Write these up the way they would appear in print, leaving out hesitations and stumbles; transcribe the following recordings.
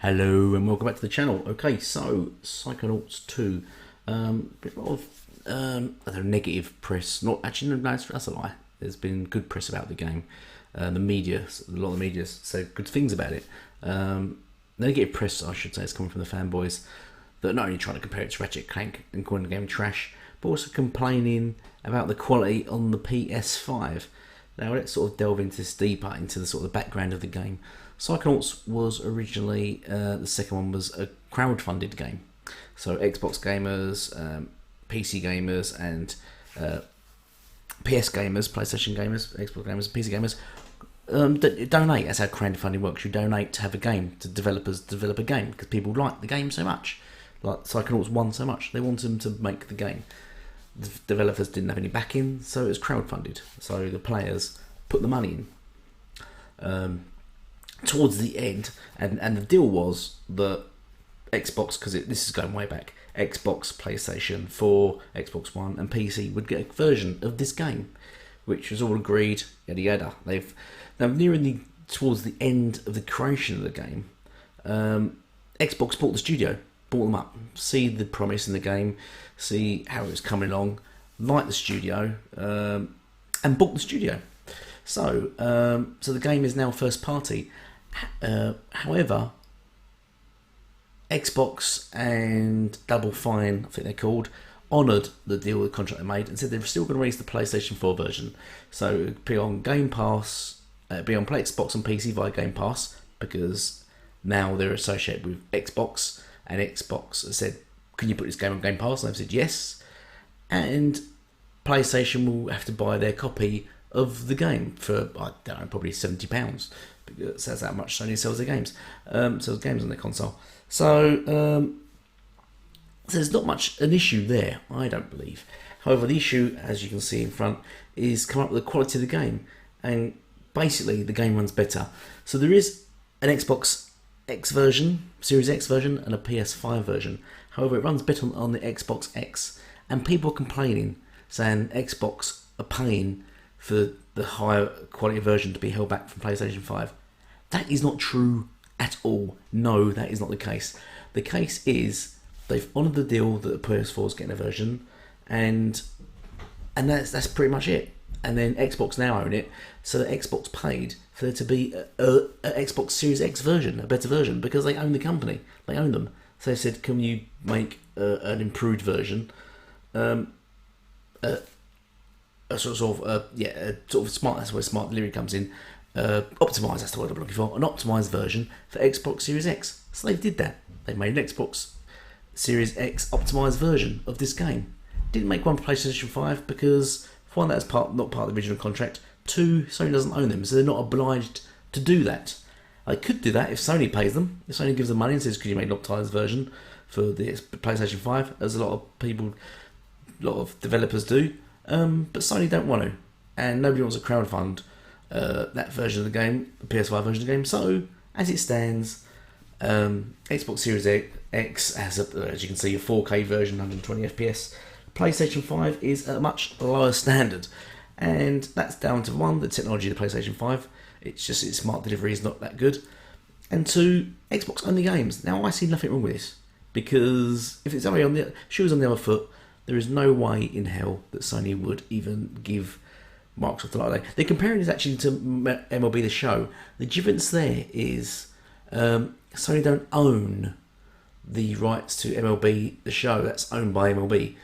Hello and welcome back to the channel. Okay, so Psychonauts 2, bit of I don't know, negative press. Not actually, no, that's a lie. There's been good press about the game. The media, a lot of the media say good things about it. Negative press, I should say, is coming from the fanboys that are not only trying to compare it to Ratchet Clank and calling the game trash, but also complaining about the quality on the PS5. Now let's sort of delve into this deeper, into the sort of the background of the game. Psychonauts was originally, the second one was a crowd-funded game. So Xbox gamers, PC gamers and PS gamers, PlayStation gamers, Xbox gamers, PC gamers donate. That's how crowdfunding works. You donate to have a game, to developers develop a game, because people like the game so much. Like Psychonauts 1 so much. They wanted them to make the game. The developers didn't have any backing, so it was crowdfunded. So the players put the money in. Towards the end, and the deal was that Xbox, because this is going way back, Xbox, PlayStation 4, Xbox One and PC would get a version of this game, which was all agreed, yada yada. Now towards the end of the creation of the game, Xbox bought the studio, bought them up, see the promise in the game, see how it was coming along, like the studio, and bought the studio. So the game is now first party. However, Xbox and Double Fine, I think they're called, honoured the deal, the contract they made, and said they're still going to release the PlayStation 4 version. So it'd be on Game Pass, be on Xbox and PC via Game Pass, because now they're associated with Xbox, and Xbox said, "Can you put this game on Game Pass?" And they've said yes, and PlayStation will have to buy their copy of the game for, I don't know, probably £70, because that's how much Sony sells their games, sells games on their console. So there's not much an issue there, I don't believe. However, the issue, as you can see in front, is come up with the quality of the game, and basically the game runs better. So there is an Xbox X version, Series X version, and a PS5 version. However, it runs better on the Xbox X, and people are complaining, saying Xbox are paying for the higher quality version to be held back from PlayStation 5. That is not true at all. No, that is not the case. The case is they've honoured the deal that the PS4 is getting a version, and that's pretty much it. And then Xbox now own it, so that Xbox paid for there to be a Xbox Series X version, a better version, because they own the company, they own them. So they said, "Can you make an improved version?" A sort of smart. That's where smart delivery comes in. Optimized. That's the word I'm looking for. An optimized version for Xbox Series X. So they did that. They made an Xbox Series X optimized version of this game. Didn't make one for PlayStation 5 because, for one, that's not part of the original contract. Two, Sony doesn't own them, so they're not obliged to do that. They could do that if Sony pays them. If Sony gives them money and says, "Could you make an optimized version for the PlayStation 5?" As a lot of developers do. But Sony don't want to, and nobody wants to crowdfund that version of the game, the PS5 version of the game. So, as it stands, Xbox Series X has, as you can see, a 4K version, 120 FPS. PlayStation 5 is at a much lower standard, and that's down to one, the technology of the PlayStation 5. It's just its smart delivery is not that good, and two, Xbox own the games. Now, I see nothing wrong with this, because if it's only on the shoes on the other foot, there is no way in hell that Sony would even give Microsoft a like that. They're comparing this actually to MLB The Show. The difference there is Sony don't own the rights to MLB The Show. That's owned by MLB.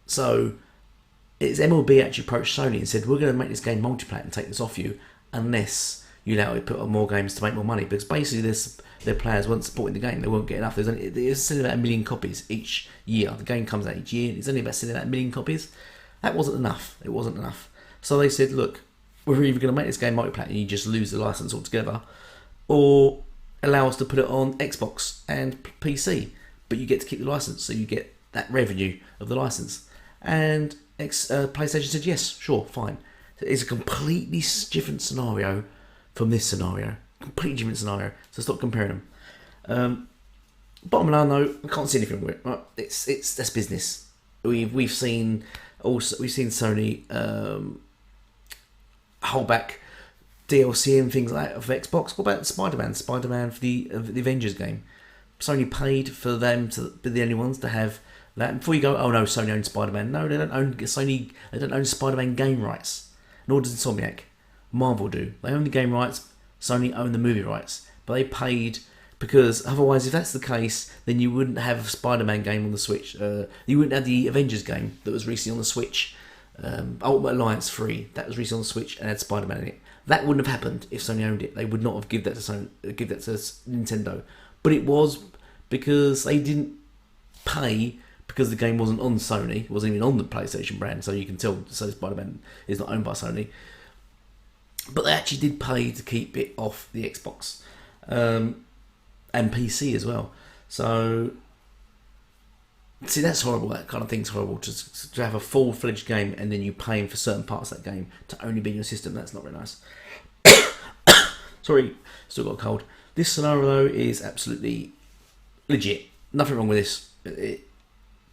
So it's MLB actually approached Sony and said, "We're going to make this game multiplat and take this off you unless you allow it to put on more games to make more money." Because basically their players weren't supporting the game. They weren't getting enough. It's selling about 1 million copies each year. The game comes out each year. It's only about selling out 1 million copies. That wasn't enough. It wasn't enough. So they said, "Look, we're either going to make this game multiplat and you just lose the license altogether, or allow us to put it on Xbox and PC, but you get to keep the license, so you get that revenue of the license." And PlayStation said, "Yes, sure, fine." So it's a completely different scenario from this scenario. Completely different scenario. So stop comparing them. Bottom line though, I can't see anything with it. Right? That's business. We've seen Sony hold back DLC and things like that of Xbox. What about Spider-Man? Spider-Man for the Avengers game. Sony paid for them to be the only ones to have that. And before you go, oh no, Sony owns Spider-Man. No, they don't own Sony. They don't own Spider-Man game rights. Nor does Insomniac. Marvel do. They own the game rights. Sony own the movie rights. But they paid because otherwise, if that's the case, then you wouldn't have a Spider-Man game on the Switch. You wouldn't have the Avengers game that was recently on the Switch. Ultimate Alliance 3, that was recently on the Switch and had Spider-Man in it. That wouldn't have happened if Sony owned it. They would not have give that to Nintendo. But it was because they didn't pay because the game wasn't on Sony. It wasn't even on the PlayStation brand, so you can tell Spider-Man is not owned by Sony. But they actually did pay to keep it off the Xbox and PC as well. So see, that's horrible. That kind of thing's horrible. To have a full-fledged game and then you paying for certain parts of that game to only be in your system. That's not very nice. Sorry, still got a cold. This scenario though is absolutely legit. Nothing wrong with this.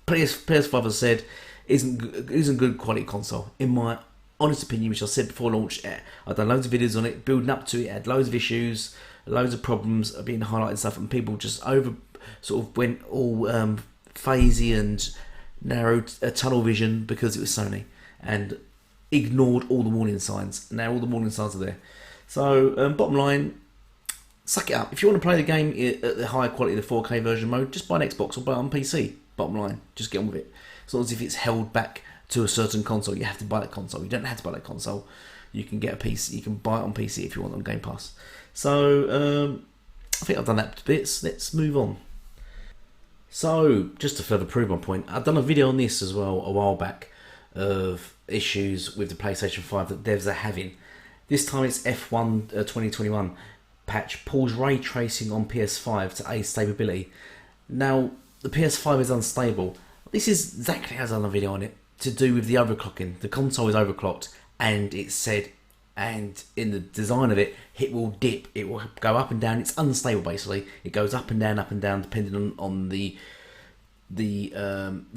PS5, as I said, isn't good quality console in my honest opinion, which I said before launch. I've done loads of videos on it, building up to it. Had loads of issues, loads of problems being highlighted and stuff, and people just went all phasey and narrowed a tunnel vision because it was Sony and ignored all the warning signs. Now all the warning signs are there. So bottom line, suck it up. If you want to play the game at the higher quality, the 4K version mode, just buy an Xbox or buy it on PC. Bottom line, just get on with it. It's not as if it's held back to a certain console. You have to buy that console. You don't have to buy that console. You can get a PC. You can buy it on PC if you want on Game Pass. So I think I've done that to bits. Let's move on. So, just to further prove my point, I've done a video on this as well a while back of issues with the PlayStation 5 that devs are having. This time it's F1 2021 patch pulls ray tracing on PS5 to aid stability. Now, the PS5 is unstable. This is exactly as I've done a video on it, to do with the overclocking. The console is overclocked, and it said, and in the design of it, it will dip, it will go up and down. It's unstable basically. It goes up and down depending on the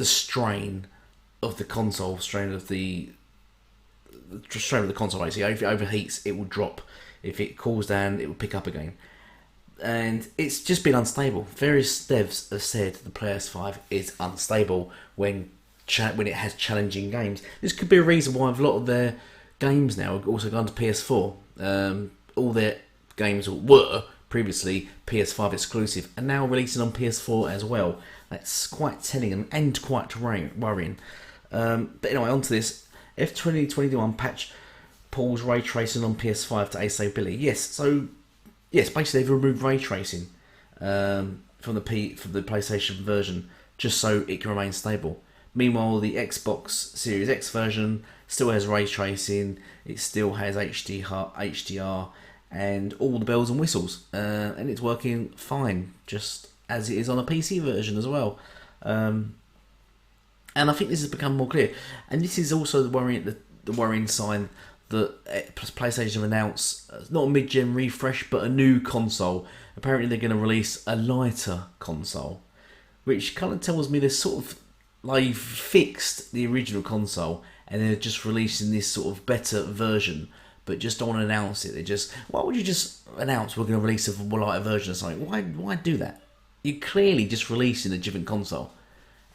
strain of the console, strain of the console basically. If it overheats, it will drop. If it cools down, it will pick up again. And it's just been unstable. Various devs have said the PS5 is unstable when it has challenging games. This could be a reason why a lot of their games now have also gone to PS4. All their games were previously PS5 exclusive and now releasing on PS4 as well. That's quite telling and quite worrying. But anyway, on to this. F2021 patch pulls ray tracing on PS5 to aid stability. Yes, basically they've removed ray tracing from the PlayStation version just so it can remain stable. Meanwhile, the Xbox Series X version still has ray tracing, it still has HDR, and all the bells and whistles, and it's working fine, just as it is on a PC version as well. And I think this has become more clear. And this is also the worrying sign that PlayStation have announced not a mid-gen refresh, but a new console. Apparently, they're going to release a lighter console, which kind of tells me they've fixed the original console and they're just releasing this sort of better version, but just don't want to announce it. Why would you just announce we're going to release a lighter version or something? Why do that? You're clearly just releasing a different console,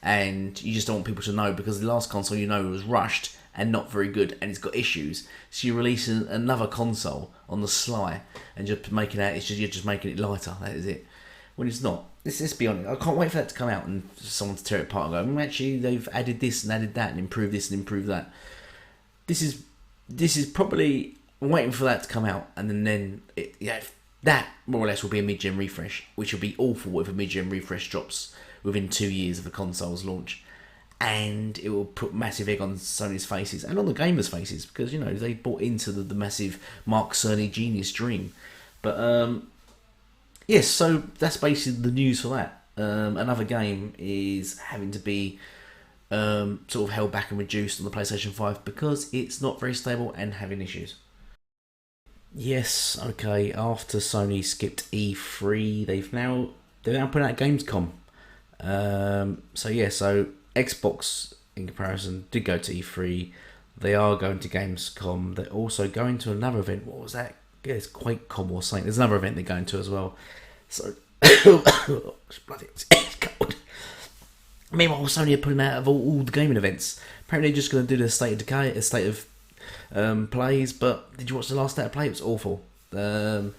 and you just don't want people to know because the last console was rushed and not very good and it's got issues. So you're releasing another console on the sly and just making you're just making it lighter. That is it. When it's not. Let's be honest. I can't wait for that to come out and for someone to tear it apart and go, actually, they've added this and added that and improved this and improved that. This is probably, I'm waiting for that to come out, and then that more or less will be a mid-gen refresh, which will be awful if a mid-gen refresh drops within 2 years of the console's launch, and it will put massive egg on Sony's faces and on the gamers' faces because they bought into the massive Mark Cerny genius dream. But yes, so that's basically the news for that. Another game is having to be sort of held back and reduced on the PlayStation 5 because it's not very stable and having issues. Yes, okay, after Sony skipped E3, they're now putting out Gamescom. So Xbox, in comparison, did go to E3. They are going to Gamescom. They're also going to another event. What was that? guess QuakeCon or something. There's another event they're going to as well. So, bloody, it's cold. Meanwhile, Sony are pulling out of all the gaming events. Apparently, they're just going to do the state of decay, a state of plays. But did you watch the last state of play? It was awful. I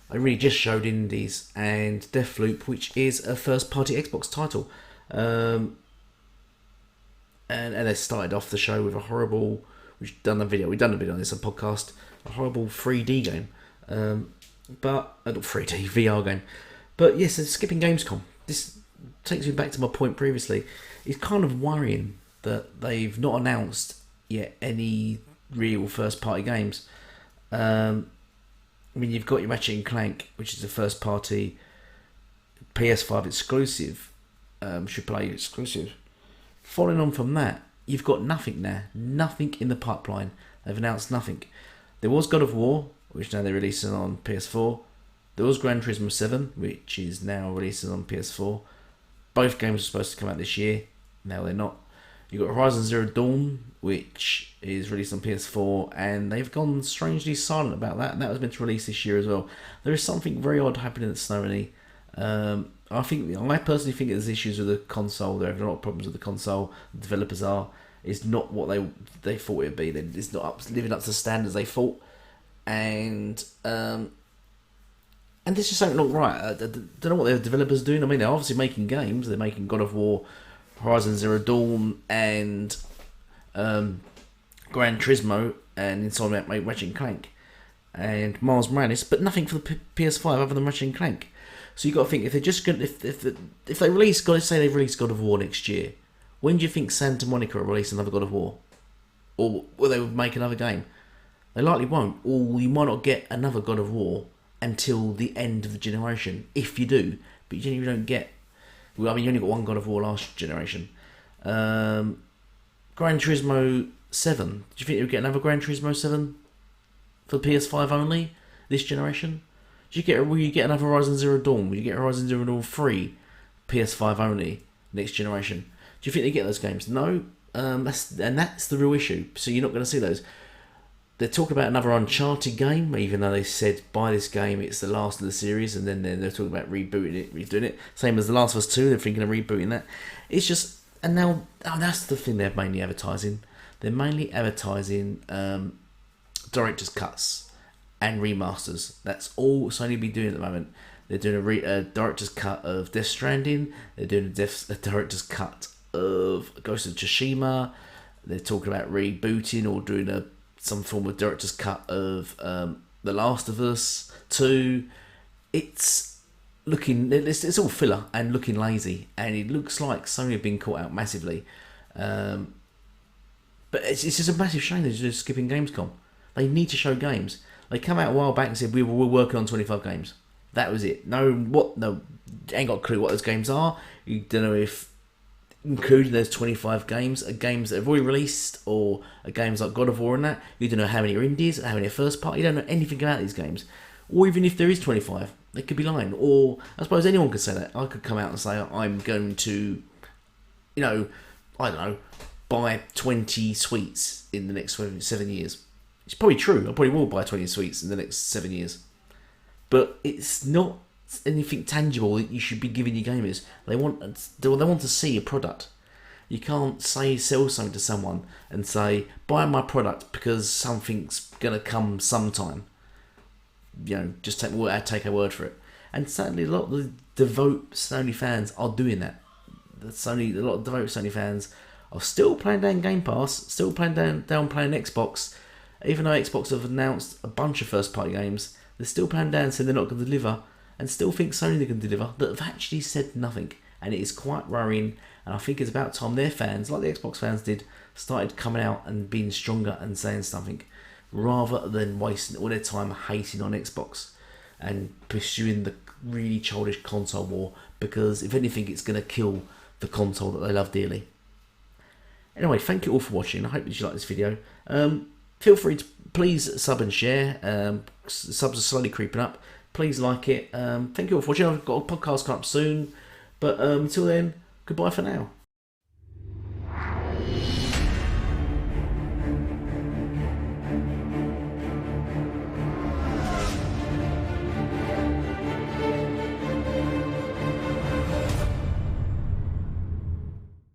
really just showed indies and Deathloop, which is a first-party Xbox title, and they started off the show with a horrible. We've done a video on this, a podcast. A horrible 3D game, but not 3D VR game. But yes, it's skipping Gamescom. This takes me back to my point previously. It's kind of worrying that they've not announced yet any real first-party games. I mean, you've got your Ratchet and Clank, which is a first-party PS5 exclusive, AAA exclusive. Following on from that, you've got nothing there. Nothing in the pipeline. They've announced nothing. There was God of War, which now they're releasing on PS4. There was Gran Turismo 7, which is now releasing on PS4. Both games are supposed to come out this year. Now they're not. You've got Horizon Zero Dawn, which is released on PS4, and they've gone strangely silent about that, and that was meant to release this year as well. There is something very odd happening at Sony. I personally think there's issues with the console. They're having a lot of problems with the console. The developers are. It's not what they thought it would be. It's not living up to the standards they thought, and this is something not right. I don't know what their developers are doing. I mean, they're obviously making games. They're making God of War, Horizon Zero Dawn, and Gran Turismo, and Insomniac make Ratchet and Clank, and Miles Morales, but nothing for the PS5 other than Ratchet and Clank. So you got to think, if they're just going, if they release, let's say they release God of War next year. When do you think Santa Monica will release another God of War? Or will they make another game? They likely won't. Or you might not get another God of War until the end of the generation, if you do. But you don't get... Well, I mean, you only got one God of War last generation. Gran Turismo 7. Do you think you'll get another Gran Turismo 7 for PS5 only this generation? Will you get another Horizon Zero Dawn? Will you get Horizon Zero Dawn 3 PS5 only next generation? Do you think they get those games? No. That's the real issue. So you're not going to see those. They're talking about another Uncharted game, even though they said by this game it's the last of the series, and then they're talking about rebooting it, redoing it. Same as The Last of Us 2, they're thinking of rebooting that. It's just, and now that's the thing they're mainly advertising. They're mainly advertising director's cuts and remasters. That's all Sony be doing at the moment. They're doing a director's cut of Death Stranding. They're doing a director's cut of Ghost of Tsushima. They're talking about rebooting or doing some form of director's cut of The Last of Us 2. It's all filler and looking lazy, and it looks like Sony have been caught out massively. But it's just a massive shame they're just skipping Gamescom. They need to show games. They come out a while back and said we're working on 25 games. That was it. No, ain't got a clue what those games are. You don't know if including those 25 games are games that have already released, or are games like God of War and that. You don't know how many are indies, how many are first party. You don't know anything about these games. Or even if there is 25, they could be lying. Or I suppose anyone could say that. I could come out and say I'm going to, I don't know, buy 20 sweets in the next 7 years. It's probably true. I probably will buy 20 sweets in the next 7 years. But it's not anything tangible that you should be giving your gamers. They want to see a product. You can't sell something to someone and say, buy my product because something's going to come sometime. Just take a word for it. And certainly a lot of the devout Sony fans are doing that. A lot of devout Sony fans are still playing down Game Pass, still playing down playing Xbox. Even though Xbox have announced a bunch of first-party games, they're still playing down saying they're not going to deliver, and still think Sony they can deliver, that have actually said nothing. And it is quite worrying, and I think it's about time their fans, like the Xbox fans did, started coming out and being stronger and saying something, rather than wasting all their time hating on Xbox and pursuing the really childish console war, because if anything it's going to kill the console that they love dearly. Anyway, thank you all for watching. I hope that you like this video. Feel free to please sub and share. Subs are slowly creeping up. Please like it. Thank you all for watching. I've got a podcast coming up soon. But until then, goodbye for now.